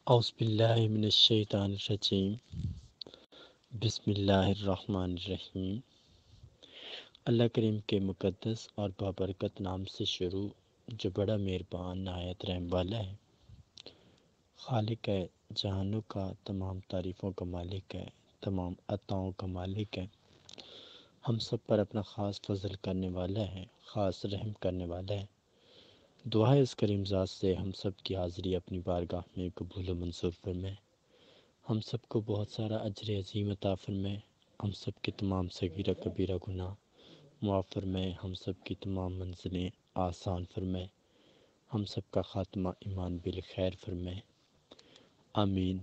اعوذ باللہ من الشیطان الرجیم بسم اللہ الرحمن الرحیم۔ اللہ کریم کے مقدس اور بابرکت نام سے شروع، جو بڑا مہربان نہایت رحم والا ہے، خالق ہے جہانوں کا، تمام تعریفوں کا مالک ہے، تمام عطاؤں کا مالک ہے، ہم سب پر اپنا خاص فضل کرنے والا ہے، خاص رحم کرنے والا ہے۔ دعا ہے اس کریم ذات سے ہم سب کی حاضری اپنی بارگاہ میں قبول و منظور فرمائے، ہم سب کو بہت سارا اجر عظیم عطا فرمائے، ہم سب کے تمام صغیرہ کبیرہ گناہ معاف فرمائے، ہم سب کی تمام منزلیں آسان فرمائے، ہم سب کا خاتمہ ایمان بالخیر فرمائے، آمین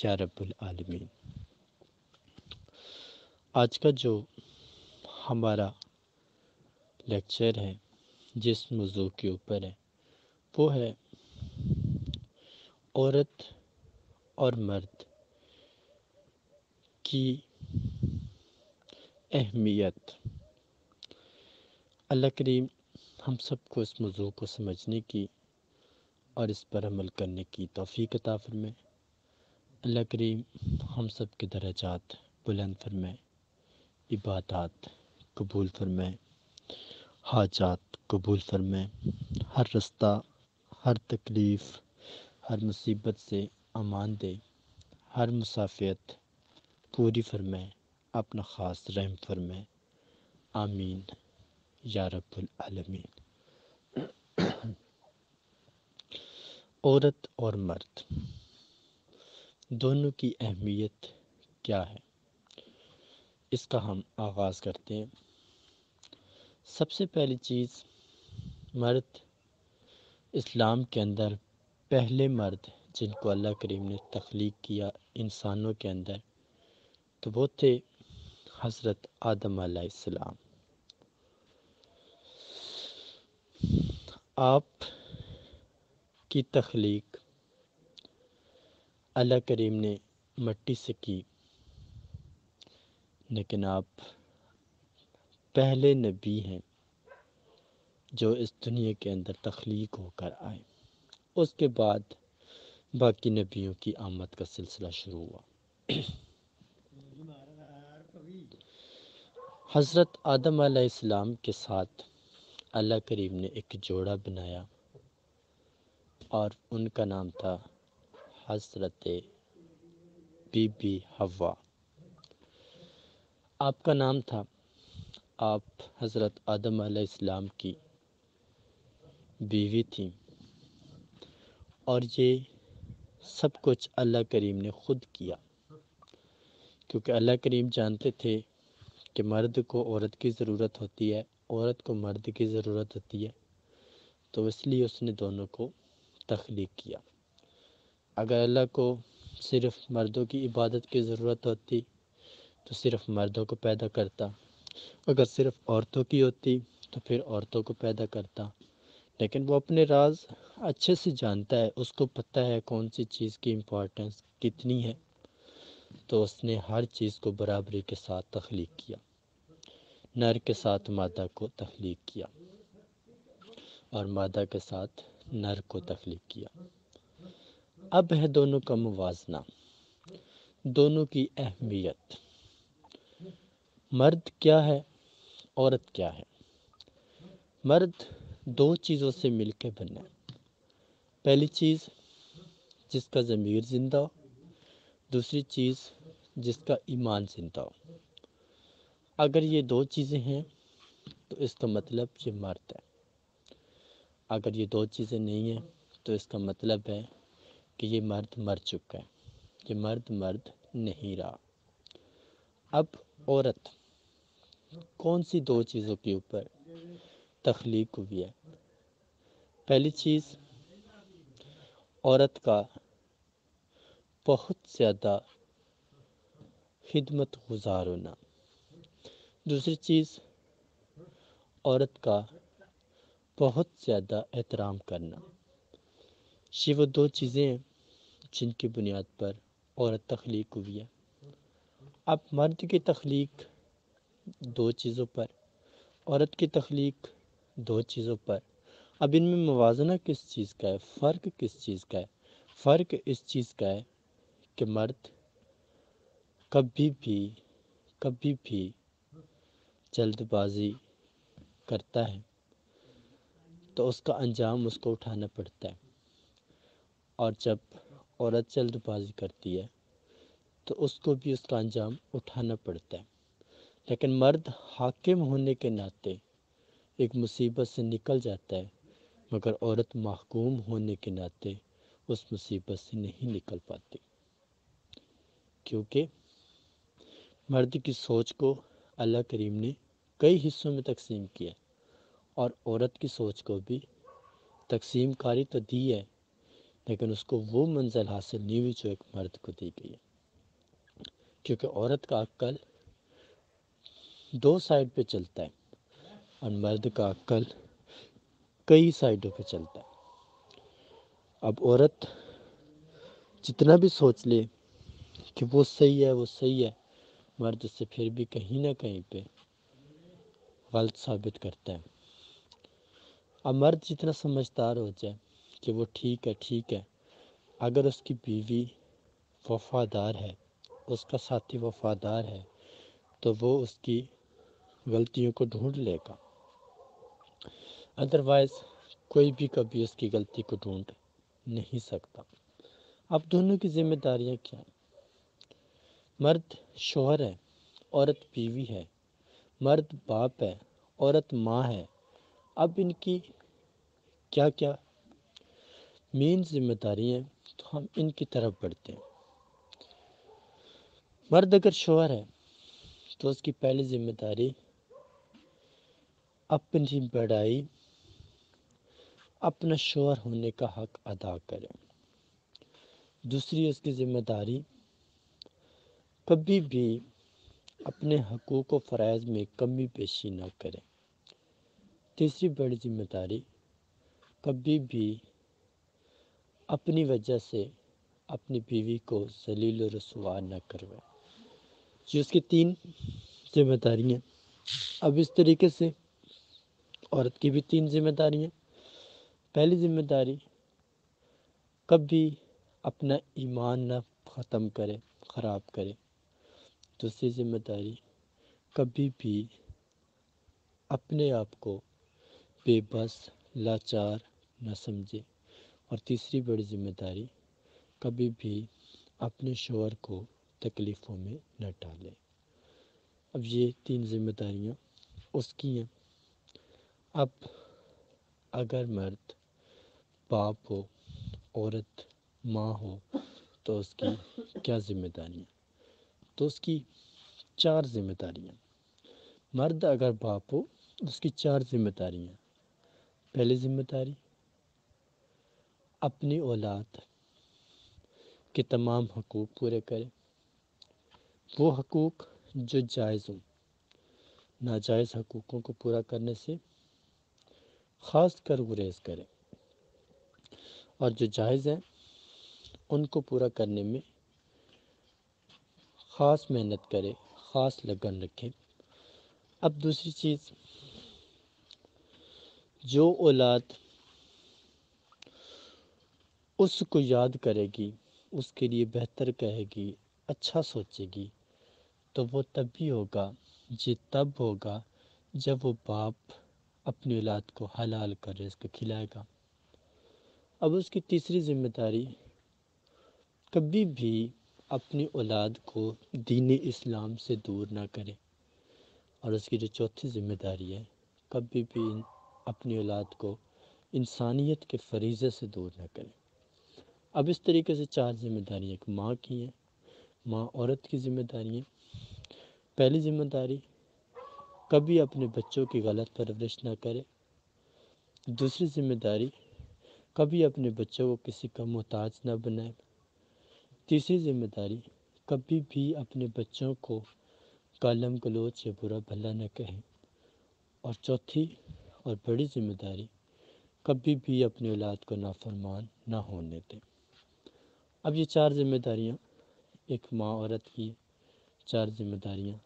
یا رب العالمین۔ آج کا جو ہمارا لیکچر ہے، جس موضوع کے اوپر ہے، وہ ہے عورت اور مرد کی اہمیت۔ اللہ کریم ہم سب کو اس موضوع کو سمجھنے کی اور اس پر عمل کرنے کی توفیق عطا فرمائے۔ اللہ کریم ہم سب کے درجات بلند فرمائے، عبادات قبول فرمائے، حاجات قبول فرمائے، ہر رستہ، ہر تکلیف، ہر مصیبت سے امان دے، ہر مسافیت پوری فرمائے، اپنا خاص رحم فرمائے، آمین یا رب العالمین۔ عورت اور مرد دونوں کی اہمیت کیا ہے، اس کا ہم آغاز کرتے ہیں۔ سب سے پہلی چیز، مرد اسلام کے اندر پہلے مرد جن کو اللہ کریم نے تخلیق کیا انسانوں کے اندر، تو وہ تھے حضرت آدم علیہ السلام۔ آپ کی تخلیق اللہ کریم نے مٹی سے کی، لیکن آپ پہلے نبی ہیں جو اس دنیا کے اندر تخلیق ہو کر آئے۔ اس کے بعد باقی نبیوں کی آمد کا سلسلہ شروع ہوا۔ حضرت آدم علیہ السلام کے ساتھ اللہ کریم نے ایک جوڑا بنایا اور ان کا نام تھا حضرت بی بی حوا۔ آپ کا نام تھا، آپ حضرت آدم علیہ السلام کی بیوی تھیں، اور یہ سب کچھ اللہ کریم نے خود کیا، کیونکہ اللہ کریم جانتے تھے کہ مرد کو عورت کی ضرورت ہوتی ہے، عورت کو مرد کی ضرورت ہوتی ہے، تو اس لیے اس نے دونوں کو تخلیق کیا۔ اگر اللہ کو صرف مردوں کی عبادت کی ضرورت ہوتی تو صرف مردوں کو پیدا کرتا، اگر صرف عورتوں کی ہوتی تو پھر عورتوں کو پیدا کرتا، لیکن وہ اپنے راز اچھے سے جانتا ہے، اس کو پتہ ہے کون سی چیز کی امپورٹنس کتنی ہے، تو اس نے ہر چیز کو برابری کے ساتھ تخلیق کیا، نر کے ساتھ مادہ کو تخلیق کیا اور مادہ کے ساتھ نر کو تخلیق کیا۔ اب ہے دونوں کا موازنہ، دونوں کی اہمیت۔ مرد کیا ہے، عورت کیا ہے؟ مرد دو چیزوں سے مل کے بنا ہے۔ پہلی چیز جس کا ضمیر زندہ ہو، دوسری چیز جس کا ایمان زندہ ہو۔ اگر یہ دو چیزیں ہیں تو اس کا مطلب یہ مرد ہے، اگر یہ دو چیزیں نہیں ہیں تو اس کا مطلب ہے کہ یہ مرد مر چکا ہے، یہ مرد نہیں رہا۔ اب عورت کون سی دو چیزوں کے اوپر تخلیق ہوئی ہے؟ پہلی چیز، عورت کا بہت زیادہ خدمت گزار ہونا۔ دوسری چیز، عورت کا بہت زیادہ احترام کرنا۔ یہ وہ دو چیزیں ہیں جن کی بنیاد پر عورت تخلیق ہوئی ہے۔ اب مرد کی تخلیق دو چیزوں پر، عورت کی تخلیق دو چیزوں پر، اب ان میں موازنہ کس چیز کا ہے، فرق کس چیز کا ہے؟ فرق اس چیز کا ہے کہ مرد کبھی بھی جلد بازی کرتا ہے تو اس کا انجام اس کو اٹھانا پڑتا ہے، اور جب عورت جلد بازی کرتی ہے تو اس کو بھی اس کا انجام اٹھانا پڑتا ہے۔ لیکن مرد حاکم ہونے کے ناطے ایک مصیبت سے نکل جاتا ہے، مگر عورت محکوم ہونے کے ناطے اس مصیبت سے نہیں نکل پاتی، کیونکہ مرد کی سوچ کو اللہ کریم نے کئی حصوں میں تقسیم کیا، اور عورت کی سوچ کو بھی تقسیم کاری تو دی ہے، لیکن اس کو وہ منزل حاصل نہیں ہوئی جو ایک مرد کو دی گئی ہے، کیونکہ عورت کا عقل 2 سائڈ پہ چلتا ہے اور مرد کا عقل کئی سائڈوں پہ چلتا ہے۔ اب عورت جتنا بھی سوچ لے کہ وہ صحیح ہے، مرد اس سے پھر بھی کہیں نہ کہیں پہ غلط ثابت کرتا ہے۔ اب مرد جتنا سمجھدار ہو جائے کہ وہ ٹھیک ہے، اگر اس کی بیوی وفادار ہے، اس کا ساتھی وفادار ہے، تو وہ اس کی غلطیوں کو ڈھونڈ لے گا، ادروائز کوئی بھی کبھی اس کی غلطی کو ڈھونڈ نہیں سکتا۔ اب دونوں کی ذمہ داریاں کیا ہیں؟ مرد شوہر ہے، عورت بیوی ہے، مرد باپ ہے، عورت ماں ہے۔ اب ان کی کیا مین ذمہ داری ہیں، تو ہم ان کی طرف بڑھتے ہیں۔ مرد اگر شوہر ہے تو اس کی پہلی ذمہ داری اپنی بڑائی، اپنا شوہر ہونے کا حق ادا کرے۔ دوسری اس کی ذمہ داری کبھی بھی اپنے حقوق و فرائض میں کمی بیشی نہ کرے۔ تیسری بڑی ذمہ داری کبھی بھی اپنی وجہ سے اپنی بیوی کو ذلیل و رسوا نہ کروائے۔ یہ اس کی 3 ذمہ داریاں۔ اب اس طریقے سے عورت کی بھی 3 ذمہ داریاں۔ پہلی ذمہ داری کبھی اپنا ایمان نہ ختم کرے، خراب کرے۔ دوسری ذمہ داری کبھی بھی اپنے آپ کو بے بس، لاچار نہ سمجھے۔ اور تیسری بڑی ذمہ داری کبھی بھی اپنے شوہر کو تکلیفوں میں نہ ڈالے۔ اب یہ 3 ذمہ داریاں اس کی ہیں۔ اب اگر مرد باپ ہو، عورت ماں ہو، تو اس کی کیا ذمہ داریاں؟ تو اس کی 4 ذمہ داریاں۔ مرد اگر باپ ہو، اس کی 4 ذمہ داریاں۔ پہلی ذمہ داری اپنی اولاد کے تمام حقوق پورے کرے۔ وہ حقوق جو جائز ہوں، ناجائز حقوقوں کو پورا کرنے سے خاص کر گریز کرے، اور جو جائز ہیں ان کو پورا کرنے میں خاص محنت کرے، خاص لگن رکھے۔ اب دوسری چیز، جو اولاد اس کو یاد کرے گی، اس کے لیے بہتر کہے گی، اچھا سوچے گی، تو وہ تب بھی ہوگا، یہ تب ہوگا جب وہ باپ اپنی اولاد کو حلال کا رزق کھلائے گا۔ اب اس کی تیسری ذمہ داری کبھی بھی اپنی اولاد کو دین اسلام سے دور نہ کرے، اور اس کی جو چوتھی ذمہ داری ہے، کبھی بھی اپنی اولاد کو انسانیت کے فریضے سے دور نہ کرے۔ اب اس طریقے سے 4 ذمہ داریاں ایک ماں کی ہیں، ماں عورت کی ذمہ داریاں۔ پہلی ذمہ داری کبھی اپنے بچوں کی غلط پرورش نہ کرے۔ دوسری ذمہ داری کبھی اپنے بچوں کو کسی کا محتاج نہ بنائے۔ تیسری ذمہ داری کبھی بھی اپنے بچوں کو گالم گلوچ یا برا بھلا نہ کہیں۔ اور چوتھی اور بڑی ذمہ داری کبھی بھی اپنی اولاد کو نافرمان نہ ہونے دیں۔ اب یہ 4 ذمہ داریاں ایک ماں عورت کی، 4 ذمہ داریاں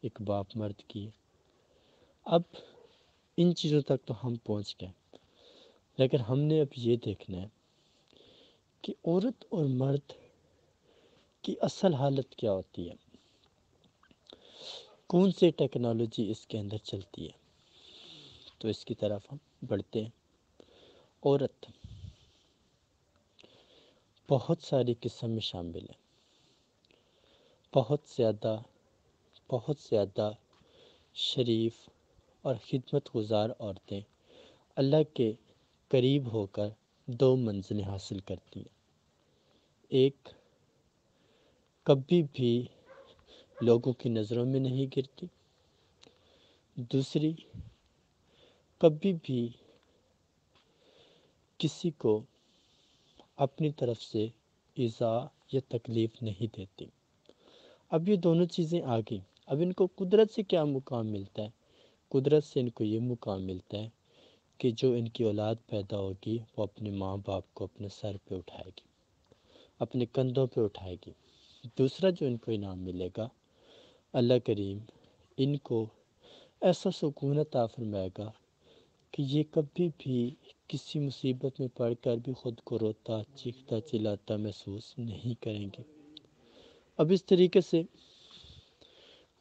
ایک باپ مرد کی۔ اب ان چیزوں تک تو ہم پہنچ گئے، لیکن ہم نے اب یہ دیکھنا ہے کہ عورت اور مرد کی اصل حالت کیا ہوتی ہے، کون سی ٹیکنالوجی اس کے اندر چلتی ہے. تو اس کی طرف ہم بڑھتے ہیں. عورت بہت ساری قسم میں شامل ہے. بہت زیادہ شریف اور خدمت گزار عورتیں اللہ کے قریب ہو کر دو منزلیں حاصل کرتی ہیں. ایک، کبھی بھی لوگوں کی نظروں میں نہیں گرتی. دوسری، کبھی بھی کسی کو اپنی طرف سے ایذا یا تکلیف نہیں دیتی. اب یہ دونوں چیزیں آ گئیں. اب ان کو قدرت سے کیا مقام ملتا ہے؟ قدرت سے ان کو یہ مقام ملتا ہے کہ جو ان کی اولاد پیدا ہوگی وہ اپنے ماں باپ کو اپنے سر پہ اٹھائے گی، اپنے کندھوں پہ اٹھائے گی. دوسرا جو ان کو انعام ملے گا، اللہ کریم ان کو ایسا سکون عطا فرمائے گا کہ یہ کبھی بھی کسی مصیبت میں پڑ کر بھی خود کو روتا، چیختا، چلاتا محسوس نہیں کریں گے. اب اس طریقے سے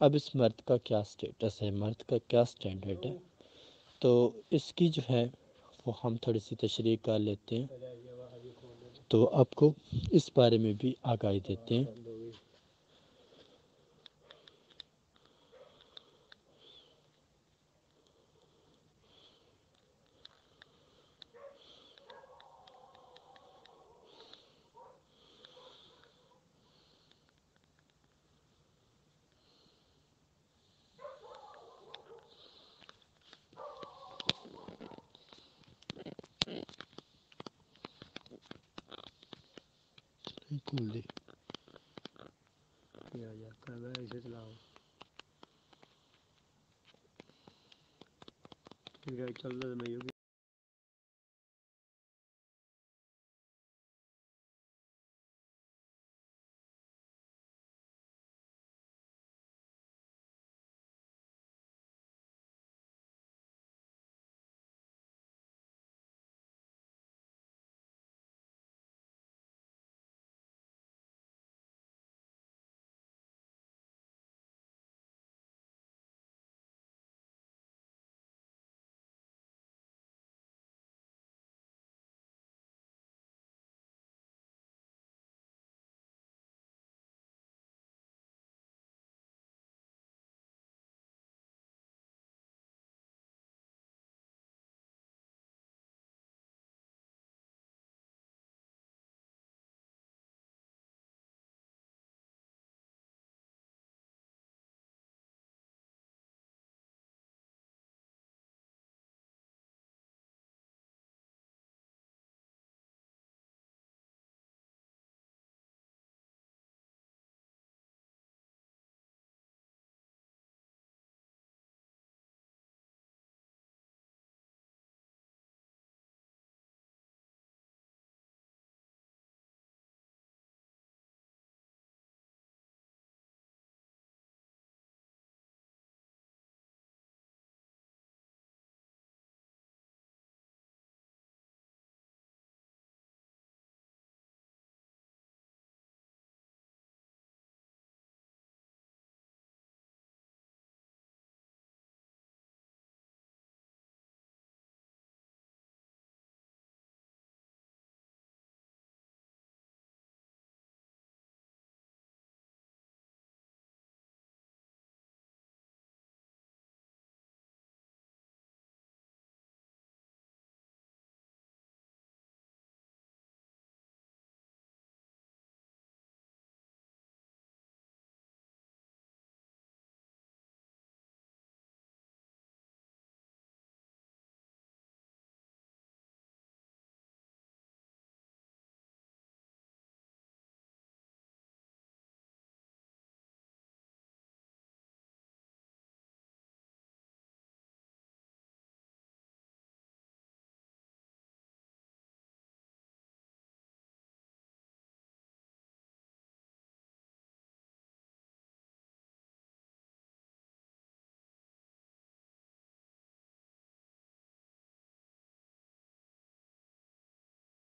اب اس مرد کا کیا سٹیٹس ہے، مرد کا کیا سٹینڈرڈ ہے، تو اس کی جو ہے وہ ہم تھوڑی سی تشریح کر لیتے ہیں. تو آپ کو اس بارے میں بھی آگاہی دیتے ہیں. چل رہا ہے